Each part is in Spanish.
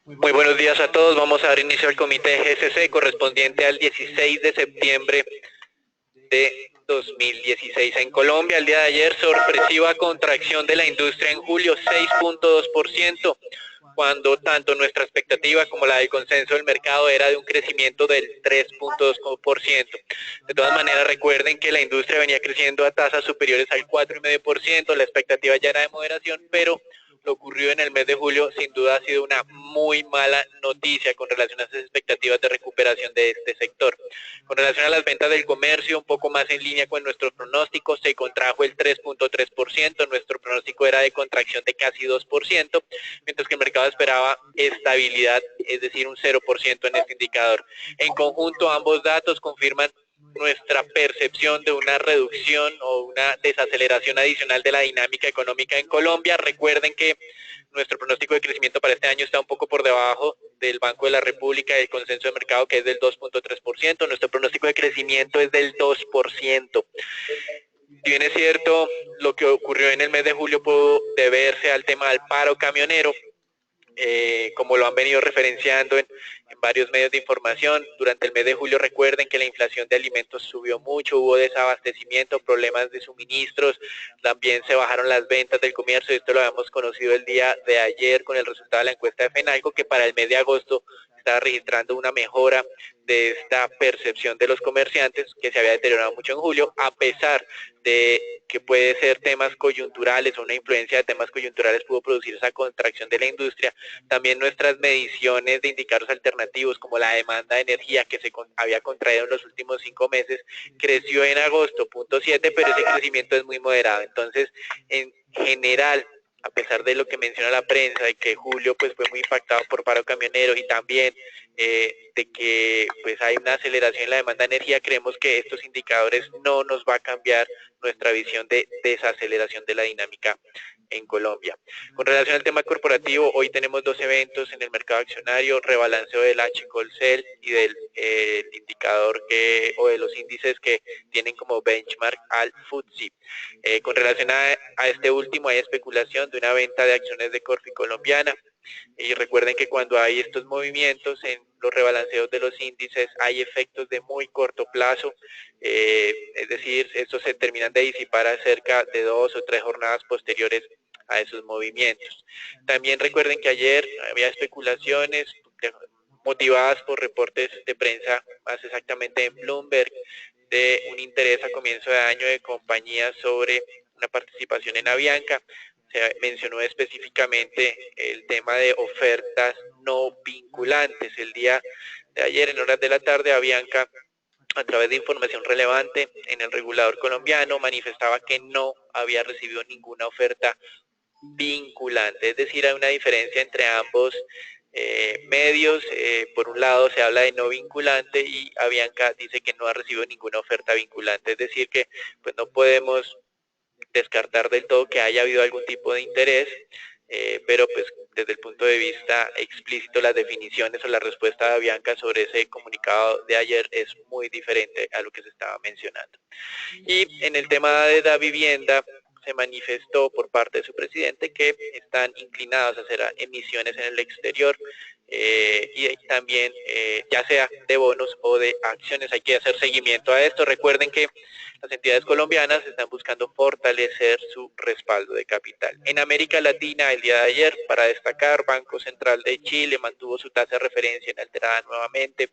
Muy buenos días a todos. Vamos a dar inicio al comité GCC correspondiente al 16 de septiembre de 2016 en Colombia. El día de ayer, sorpresiva contracción de la industria en julio, 6.2%, cuando tanto nuestra expectativa como la del consenso del mercado era de un crecimiento del 3.2%. De todas maneras, recuerden que la industria venía creciendo a tasas superiores al 4.5%, la expectativa ya era de moderación, pero lo ocurrido en el mes de julio sin duda ha sido una muy mala noticia con relación a esas expectativas de recuperación de este sector. Con relación a las ventas del comercio, un poco más en línea con nuestros pronósticos, se contrajo el 3.3%, nuestro pronóstico era de contracción de casi 2%, mientras que el mercado esperaba estabilidad, es decir, un 0% en este indicador. En conjunto, ambos datos confirman nuestra percepción de una reducción o una desaceleración adicional de la dinámica económica en Colombia. Recuerden que nuestro pronóstico de crecimiento para este año está un poco por debajo del Banco de la República y del consenso de mercado, que es del 2.3%. Nuestro pronóstico de crecimiento es del 2%. Si bien es cierto, lo que ocurrió en el mes de julio pudo deberse al tema del paro camionero, como lo han venido referenciando en varios medios de información. Durante el mes de julio recuerden que la inflación de alimentos subió mucho, hubo desabastecimiento, problemas de suministros, también se bajaron las ventas del comercio. Esto lo habíamos conocido el día de ayer con el resultado de la encuesta de FENALCO, que para el mes de agosto estaba registrando una mejora de esta percepción de los comerciantes, que se había deteriorado mucho en julio, a pesar de que puede ser temas coyunturales o una influencia de temas coyunturales pudo producir esa contracción de la industria. También nuestras mediciones de indicadores alternativos como la demanda de energía, que se había contraído en los últimos 5 meses, creció en agosto 0.7, pero ese crecimiento es muy moderado. Entonces, en general, a pesar de lo que menciona la prensa, de que julio pues fue muy impactado por paro camionero y también de que pues hay una aceleración en la demanda de energía, creemos que estos indicadores no nos va a cambiar nuestra visión de desaceleración de la dinámica en Colombia. Con relación al tema corporativo, hoy tenemos 2 eventos en el mercado accionario: rebalanceo del H-Colcel y del indicador o de los índices que tienen como benchmark al FTSE. Con relación a este último, hay especulación de una venta de acciones de Corfi colombiana. Y recuerden que cuando hay estos movimientos en los rebalanceos de los índices hay efectos de muy corto plazo, es decir, estos se terminan de disipar a cerca de 2 o 3 jornadas posteriores a esos movimientos. También recuerden que ayer había especulaciones motivadas por reportes de prensa, más exactamente en Bloomberg, de un interés a comienzo de año de compañías sobre una participación en Avianca. Se mencionó específicamente el tema de ofertas no vinculantes. El día de ayer, en horas de la tarde, Avianca, a través de información relevante en el regulador colombiano, manifestaba que no había recibido ninguna oferta vinculante. Es decir, hay una diferencia entre ambos medios. Por un lado se habla de no vinculante y Avianca dice que no ha recibido ninguna oferta vinculante. Es decir, que pues no podemos descartar del todo que haya habido algún tipo de interés, pero pues desde el punto de vista explícito las definiciones o la respuesta de Avianca sobre ese comunicado de ayer es muy diferente a lo que se estaba mencionando. Y en el tema de la vivienda, se manifestó por parte de su presidente que están inclinados a hacer emisiones en el exterior, y también ya sea de bonos o de acciones. Hay que hacer seguimiento a esto. Recuerden que las entidades colombianas están buscando fortalecer su respaldo de capital. En América Latina, el día de ayer, para destacar, Banco Central de Chile mantuvo su tasa de referencia inalterada nuevamente.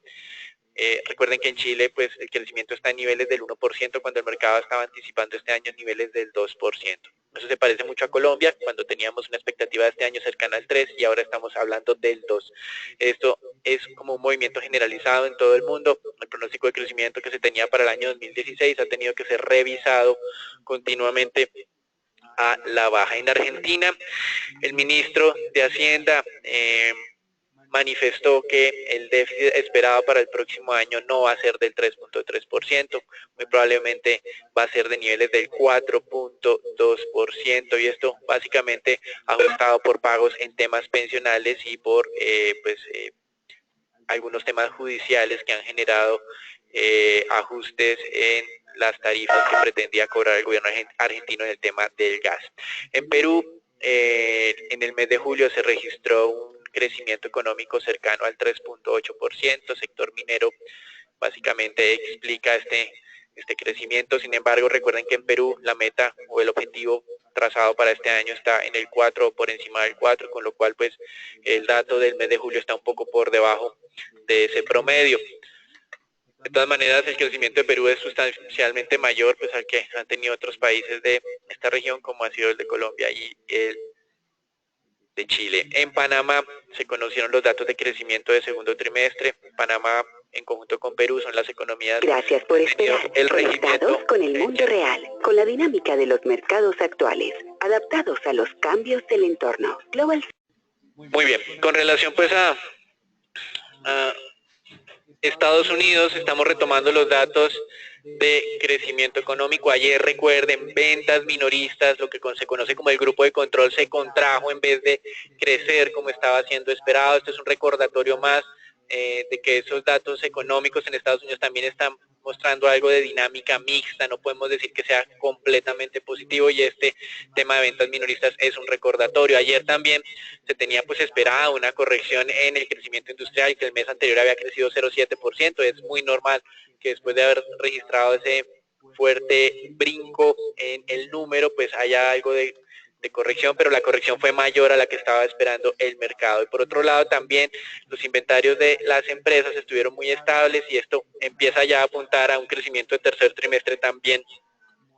Recuerden que en Chile pues el crecimiento está en niveles del 1% cuando el mercado estaba anticipando este año niveles del 2%. Eso se parece mucho a Colombia, cuando teníamos una expectativa de este año cercana al 3 y ahora estamos hablando del 2. Esto es como un movimiento generalizado en todo el mundo. El pronóstico de crecimiento que se tenía para el año 2016 ha tenido que ser revisado continuamente a la baja. En Argentina, el ministro de Hacienda manifestó que el déficit esperado para el próximo año no va a ser del 3.3%, muy probablemente va a ser de niveles del 4.2%, y esto básicamente ajustado por pagos en temas pensionales y por algunos temas judiciales que han generado ajustes en las tarifas que pretendía cobrar el gobierno argentino en el tema del gas. En Perú, en el mes de julio se registró un crecimiento económico cercano al 3.8%, sector minero básicamente explica este crecimiento. Sin embargo, recuerden que en Perú la meta o el objetivo trazado para este año está en el 4 o por encima del 4, con lo cual pues el dato del mes de julio está un poco por debajo de ese promedio. De todas maneras, el crecimiento de Perú es sustancialmente mayor pues al que han tenido otros países de esta región, como ha sido el de Colombia y el de Chile. En Panamá se conocieron los datos de crecimiento de segundo trimestre. Panamá, en conjunto con Perú, son las economías. Gracias por esperar. Conectados con el mundo real, con la dinámica de los mercados actuales, adaptados a los cambios del entorno. Global. Muy bien. Con relación pues a Estados Unidos, estamos retomando los datos de crecimiento económico. Ayer, recuerden, ventas minoristas, lo que se conoce como el grupo de control, se contrajo en vez de crecer como estaba siendo esperado. Este es un recordatorio más de que esos datos económicos en Estados Unidos también están mostrando algo de dinámica mixta, no podemos decir que sea completamente positivo, y este tema de ventas minoristas es un recordatorio. Ayer también se tenía pues esperada una corrección en el crecimiento industrial, que el mes anterior había crecido 0,7%, es muy normal que después de haber registrado ese fuerte brinco en el número, pues haya algo de corrección, pero la corrección fue mayor a la que estaba esperando el mercado. Y por otro lado, también los inventarios de las empresas estuvieron muy estables, y esto empieza ya a apuntar a un crecimiento de tercer trimestre también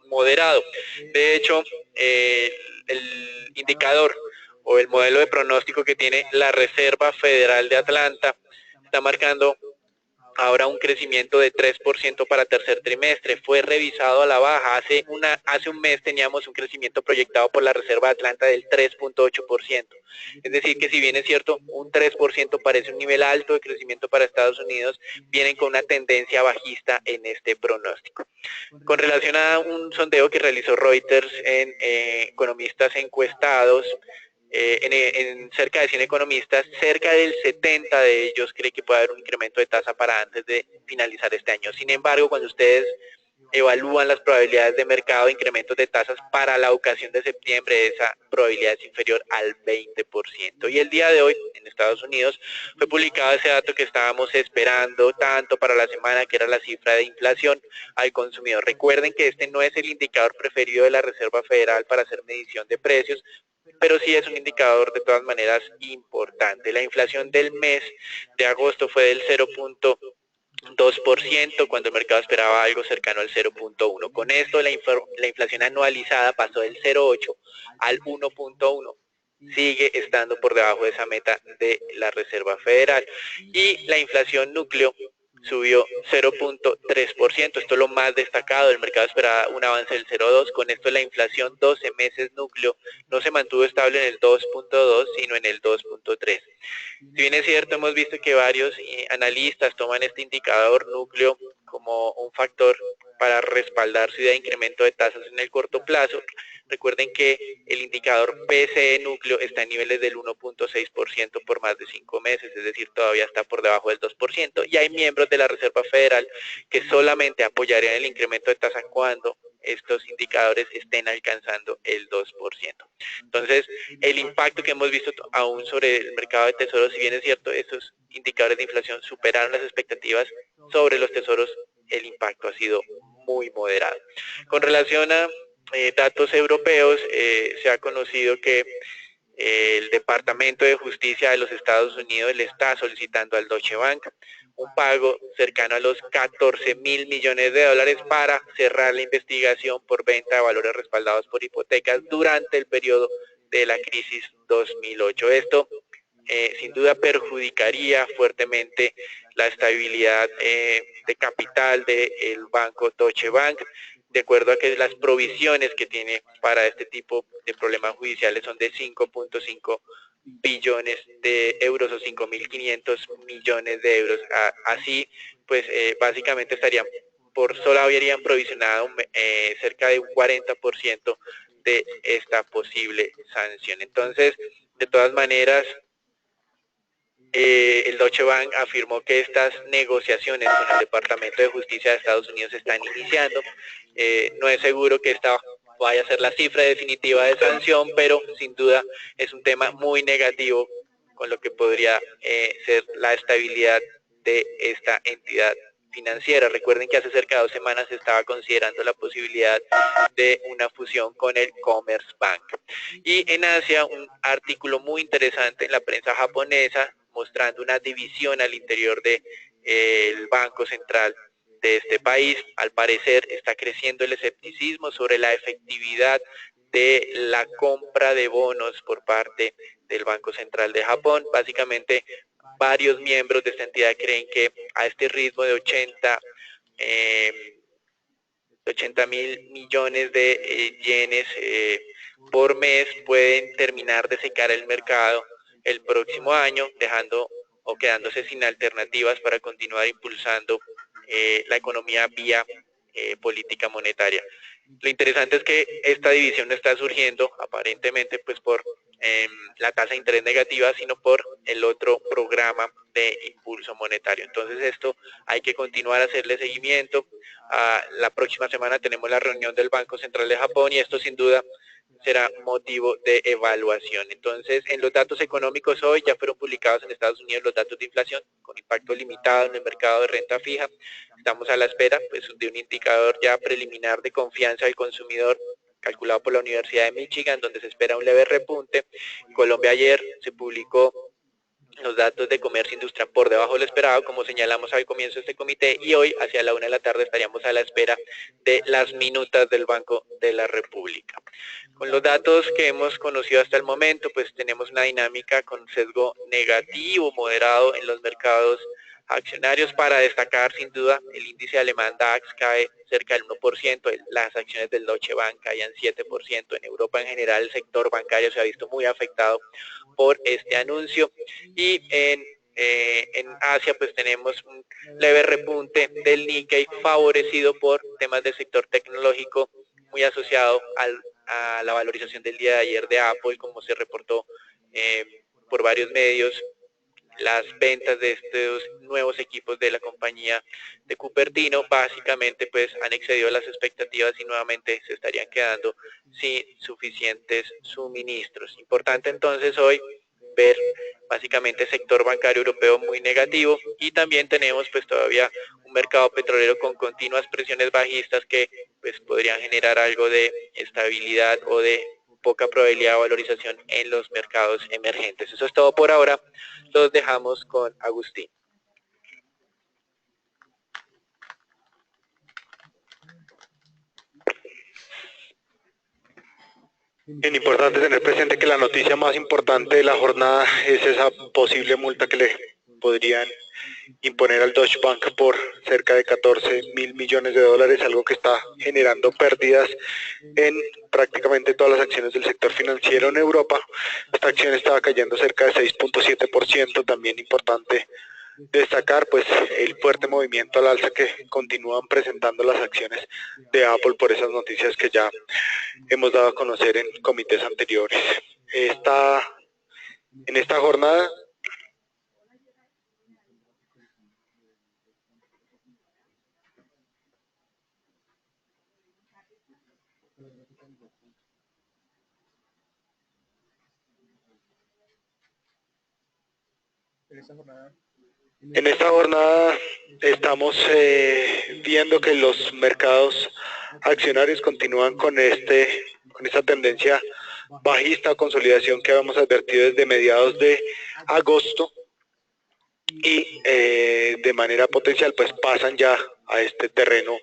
moderado. De hecho, el indicador o el modelo de pronóstico que tiene la Reserva Federal de Atlanta está marcando ahora un crecimiento de 3% para tercer trimestre. Fue revisado a la baja. Hace un mes teníamos un crecimiento proyectado por la Reserva de Atlanta del 3.8%. Es decir, que si bien es cierto, un 3% parece un nivel alto de crecimiento para Estados Unidos, vienen con una tendencia bajista en este pronóstico. Con relación a un sondeo que realizó Reuters en economistas encuestados, en cerca de 100 economistas, cerca del 70 de ellos cree que puede haber un incremento de tasa para antes de finalizar este año. Sin embargo, cuando ustedes evalúan las probabilidades de mercado de incrementos de tasas para la ocasión de septiembre, esa probabilidad es inferior al 20%. Y el día de hoy, en Estados Unidos, fue publicado ese dato que estábamos esperando tanto para la semana, que era la cifra de inflación al consumidor. Recuerden que este no es el indicador preferido de la Reserva Federal para hacer medición de precios, pero sí es un indicador de todas maneras importante. La inflación del mes de agosto fue del 0.2%, cuando el mercado esperaba algo cercano al 0.1%. Con esto la inflación anualizada pasó del 0.8 al 1.1%. Sigue estando por debajo de esa meta de la Reserva Federal. Y la inflación núcleo subió 0.3%, esto es lo más destacado. El mercado esperaba un avance del 0.2%, con esto la inflación 12 meses núcleo no se mantuvo estable en el 2.2, sino en el 2.3. Si bien es cierto, hemos visto que varios analistas toman este indicador núcleo como un factor para respaldar su idea de incremento de tasas en el corto plazo. Recuerden que el indicador PCE núcleo está en niveles del 1.6% por más de 5 meses, es decir, todavía está por debajo del 2%, y hay miembros de la Reserva Federal que solamente apoyarían el incremento de tasa cuando estos indicadores estén alcanzando el 2%. Entonces, el impacto que hemos visto aún sobre el mercado de tesoros, si bien es cierto, estos indicadores de inflación superaron las expectativas sobre los tesoros, el impacto ha sido muy moderado. Con relación a datos europeos, se ha conocido que el Departamento de Justicia de los Estados Unidos le está solicitando al Deutsche Bank un pago cercano a los 14.000 millones de dólares para cerrar la investigación por venta de valores respaldados por hipotecas durante el periodo de la crisis 2008. Esto sin duda perjudicaría fuertemente la estabilidad de capital del banco Deutsche Bank, de acuerdo a que las provisiones que tiene para este tipo de problemas judiciales son de 5.5 billones de euros o 5.500 millones de euros. Así, pues básicamente solo habrían provisionado cerca de un 40% de esta posible sanción. Entonces, de todas maneras, el Deutsche Bank afirmó que estas negociaciones con el Departamento de Justicia de Estados Unidos están iniciando. No es seguro que esta vaya a ser la cifra definitiva de sanción, pero sin duda es un tema muy negativo con lo que podría ser la estabilidad de esta entidad financiera. Recuerden que hace cerca de 2 semanas se estaba considerando la posibilidad de una fusión con el Commerzbank. Y en Asia, un artículo muy interesante en la prensa japonesa mostrando una división al interior del Banco Central de este país. Al parecer está creciendo el escepticismo sobre la efectividad de la compra de bonos por parte del Banco Central de Japón. Básicamente, varios miembros de esta entidad creen que a este ritmo de 80.000 millones de yenes por mes pueden terminar de secar el mercado el próximo año, dejando o quedándose sin alternativas para continuar impulsando la economía vía política monetaria. Lo interesante es que esta división no está surgiendo aparentemente pues por la tasa de interés negativa, sino por el otro programa de impulso monetario. Entonces esto hay que continuar a hacerle seguimiento. La próxima semana tenemos la reunión del Banco Central de Japón y esto sin duda será motivo de evaluación. Entonces, en los datos económicos hoy ya fueron publicados en Estados Unidos los datos de inflación con impacto limitado en el mercado de renta fija. Estamos a la espera pues, de un indicador ya preliminar de confianza del consumidor calculado por la Universidad de Michigan, donde se espera un leve repunte. En Colombia ayer se publicó los datos de comercio industrial por debajo de lo esperado, como señalamos al comienzo de este comité, y hoy hacia la 1 de la tarde estaríamos a la espera de las minutas del Banco de la República. Con los datos que hemos conocido hasta el momento, pues tenemos una dinámica con sesgo negativo, moderado en los mercados accionarios. Para destacar, sin duda, el índice alemán DAX cae cerca del 1%, las acciones del Deutsche Bank caían 7%, en Europa en general el sector bancario se ha visto muy afectado por este anuncio, y en Asia pues tenemos un leve repunte del Nikkei favorecido por temas del sector tecnológico muy asociado a la valorización del día de ayer de Apple, como se reportó por varios medios. Las ventas de estos nuevos equipos de la compañía de Cupertino básicamente pues han excedido las expectativas y nuevamente se estarían quedando sin suficientes suministros. Importante entonces hoy ver básicamente el sector bancario europeo muy negativo, y también tenemos pues todavía un mercado petrolero con continuas presiones bajistas que pues podrían generar algo de estabilidad o de poca probabilidad de valorización en los mercados emergentes. Eso es todo por ahora. Los dejamos con Agustín. Es importante tener presente que la noticia más importante de la jornada es esa posible multa que le podrían imponer al Deutsche Bank por cerca de 14.000 millones de dólares, algo que está generando pérdidas en prácticamente todas las acciones del sector financiero en Europa. Esta acción estaba cayendo cerca de 6.7%, también importante destacar pues el fuerte movimiento al alza que continúan presentando las acciones de Apple por esas noticias que ya hemos dado a conocer en comités anteriores. En esta jornada estamos viendo que los mercados accionarios continúan con esta tendencia bajista o consolidación que habíamos advertido desde mediados de agosto, y de manera potencial pues pasan ya a este terreno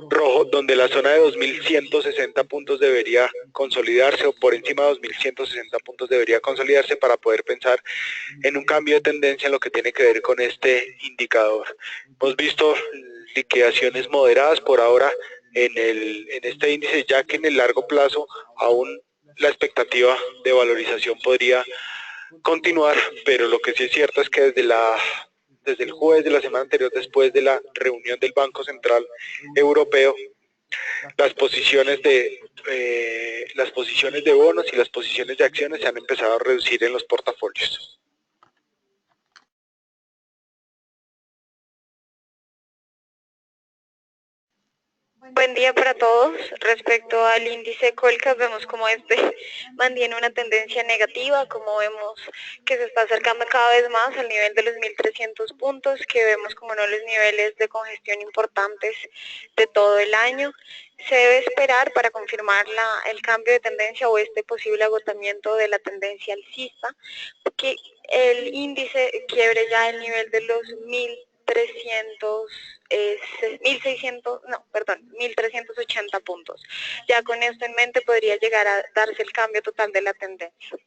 rojo, donde la zona de 2.160 puntos debería consolidarse, o por encima de 2.160 puntos debería consolidarse para poder pensar en un cambio de tendencia en lo que tiene que ver con este indicador. Hemos visto liquidaciones moderadas por ahora en este índice, ya que en el largo plazo aún la expectativa de valorización podría continuar, pero lo que sí es cierto es que desde el jueves de la semana anterior, después de la reunión del Banco Central Europeo, las posiciones de bonos y las posiciones de acciones se han empezado a reducir en los portafolios. Buen día para todos. Respecto al índice Colcap, vemos como mantiene una tendencia negativa, como vemos que se está acercando cada vez más al nivel de los 1.300 puntos, que vemos como uno de los niveles de congestión importantes de todo el año. Se debe esperar para confirmar el cambio de tendencia o posible agotamiento de la tendencia alcista, que el índice quiebre ya el nivel de los 1.380 puntos. Ya con esto en mente podría llegar a darse el cambio total de la tendencia.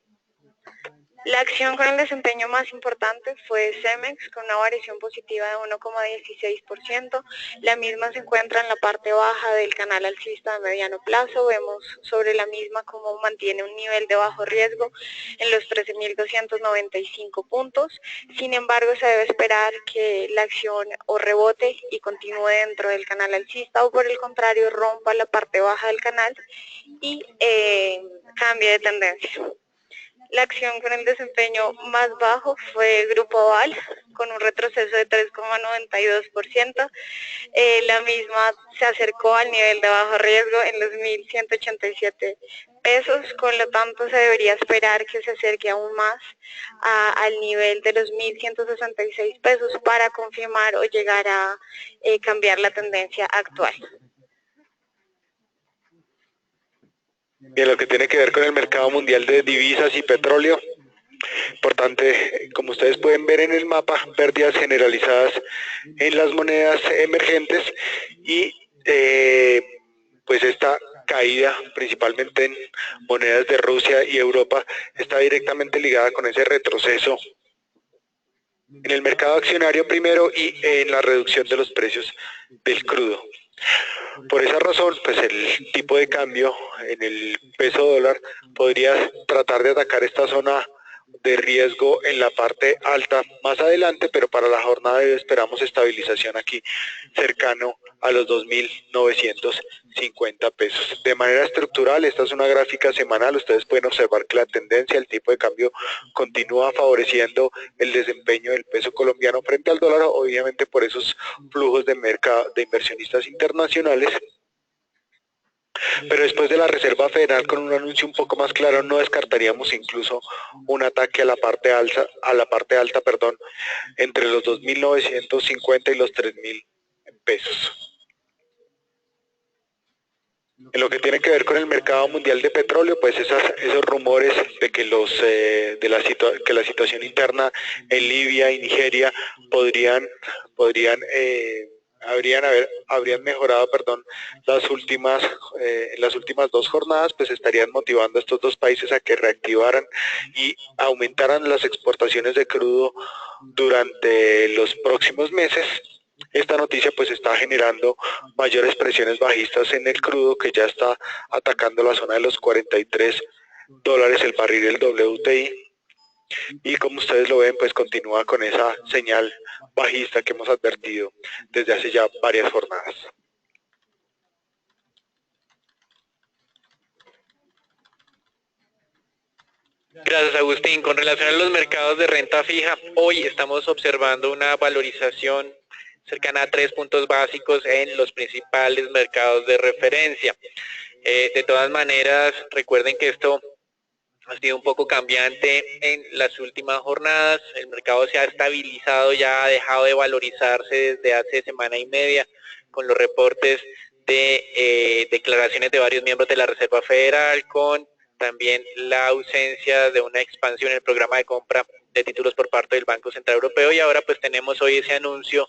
La acción con el desempeño más importante fue Cemex, con una variación positiva de 1,16%. La misma se encuentra en la parte baja del canal alcista de mediano plazo. Vemos sobre la misma cómo mantiene un nivel de bajo riesgo en los 13.295 puntos. Sin embargo, se debe esperar que la acción o rebote y continúe dentro del canal alcista, o por el contrario rompa la parte baja del canal y cambie de tendencia. La acción con el desempeño más bajo fue Grupo Aval, con un retroceso de 3,92%. La misma se acercó al nivel de bajo riesgo en los 1.187 pesos, con lo tanto se debería esperar que se acerque aún más al nivel de los 1.166 pesos para confirmar o llegar a cambiar la tendencia actual. En lo que tiene que ver con el mercado mundial de divisas y petróleo, importante, como ustedes pueden ver en el mapa, pérdidas generalizadas en las monedas emergentes y pues esta caída principalmente en monedas de Rusia y Europa está directamente ligada con ese retroceso en el mercado accionario primero y en la reducción de los precios del crudo. Por esa razón, pues el tipo de cambio en el peso dólar podría tratar de atacar esta zona de riesgo en la parte alta más adelante, pero para la jornada de hoy esperamos estabilización aquí cercano a los 2.950 pesos. De manera estructural, esta es una gráfica semanal, ustedes pueden observar que la tendencia, el tipo de cambio continúa favoreciendo el desempeño del peso colombiano frente al dólar, obviamente por esos flujos de mercado de inversionistas internacionales. Pero después de la Reserva Federal con un anuncio un poco más claro, no descartaríamos incluso un ataque a la parte alta, entre los 2.950 y los 3.000 pesos. En lo que tiene que ver con el mercado mundial de petróleo, pues esos rumores de que la situación interna en Libia y Nigeria habrían mejorado, las últimas 2 jornadas, pues estarían motivando a estos 2 países a que reactivaran y aumentaran las exportaciones de crudo durante los próximos meses. Esta noticia pues está generando mayores presiones bajistas en el crudo, que ya está atacando la zona de los $43 el barril del WTI, y como ustedes lo ven pues continúa con esa señal bajista que hemos advertido desde hace ya varias jornadas. Gracias, Agustín. Con relación a los mercados de renta fija, hoy estamos observando una valorización cercana a 3 puntos básicos en los principales mercados de referencia. De todas maneras, recuerden que esto ha sido un poco cambiante en las últimas jornadas. El mercado se ha estabilizado, ya ha dejado de valorizarse desde hace semana y media con los reportes de declaraciones de varios miembros de la Reserva Federal, con también la ausencia de una expansión en el programa de compra de títulos por parte del Banco Central Europeo, y ahora pues tenemos hoy ese anuncio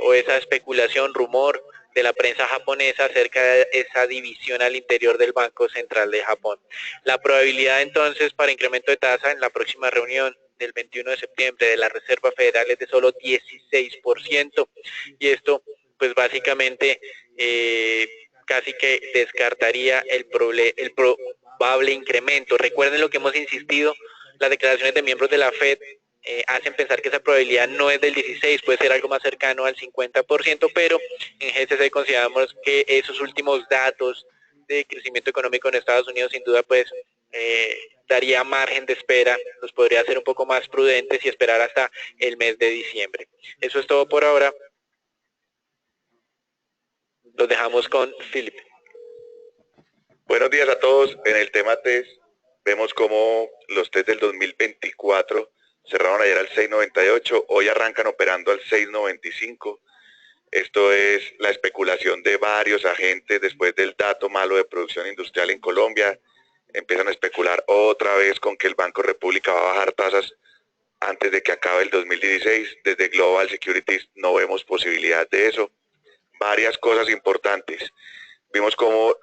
o esa especulación, rumor de la prensa japonesa acerca de esa división al interior del Banco Central de Japón. La probabilidad entonces para incremento de tasa en la próxima reunión del 21 de septiembre de la Reserva Federal es de solo 16%, y esto pues básicamente casi que descartaría el probable incremento. Recuerden lo que hemos insistido, las declaraciones de miembros de la FED hacen pensar que esa probabilidad no es del 16, puede ser algo más cercano al 50%, pero en GCC consideramos que esos últimos datos de crecimiento económico en Estados Unidos sin duda pues daría margen de espera, nos podría hacer un poco más prudentes y esperar hasta el mes de diciembre. Eso es todo por ahora. Los dejamos con Philip. Buenos días a todos. En el tema test vemos cómo los test del 2024 cerraron ayer al 6.98, hoy arrancan operando al 6.95. Esto es la especulación de varios agentes después del dato malo de producción industrial en Colombia. Empiezan a especular otra vez con que el Banco República va a bajar tasas antes de que acabe el 2016. Desde Global Securities no vemos posibilidad de eso. Varias cosas importantes. Vimos como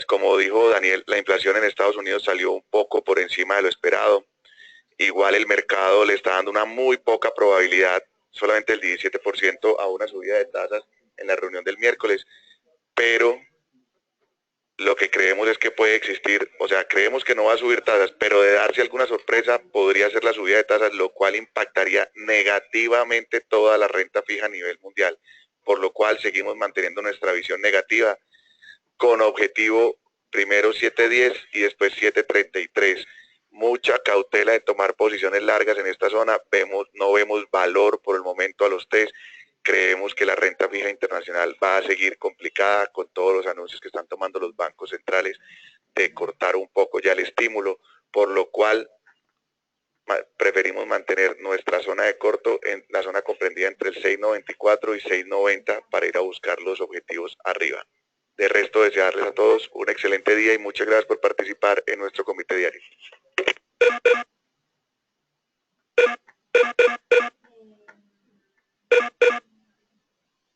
como dijo Daniel, la inflación en Estados Unidos salió un poco por encima de lo esperado. Igual el mercado le está dando una muy poca probabilidad, solamente el 17% a una subida de tasas en la reunión del miércoles. Pero lo que creemos es que puede existir, o sea, creemos que no va a subir tasas, pero de darse alguna sorpresa podría ser la subida de tasas, lo cual impactaría negativamente toda la renta fija a nivel mundial, por lo cual seguimos manteniendo nuestra visión negativa con objetivo primero 7.10 y después 7.33. Mucha cautela de tomar posiciones largas en esta zona, no vemos valor por el momento a los test. Creemos que la renta fija internacional va a seguir complicada con todos los anuncios que están tomando los bancos centrales de cortar un poco ya el estímulo, por lo cual preferimos mantener nuestra zona de corto en la zona comprendida entre el 6.94 y 6.90 para ir a buscar los objetivos arriba. De resto, desearles a todos un excelente día y muchas gracias por participar en nuestro comité diario.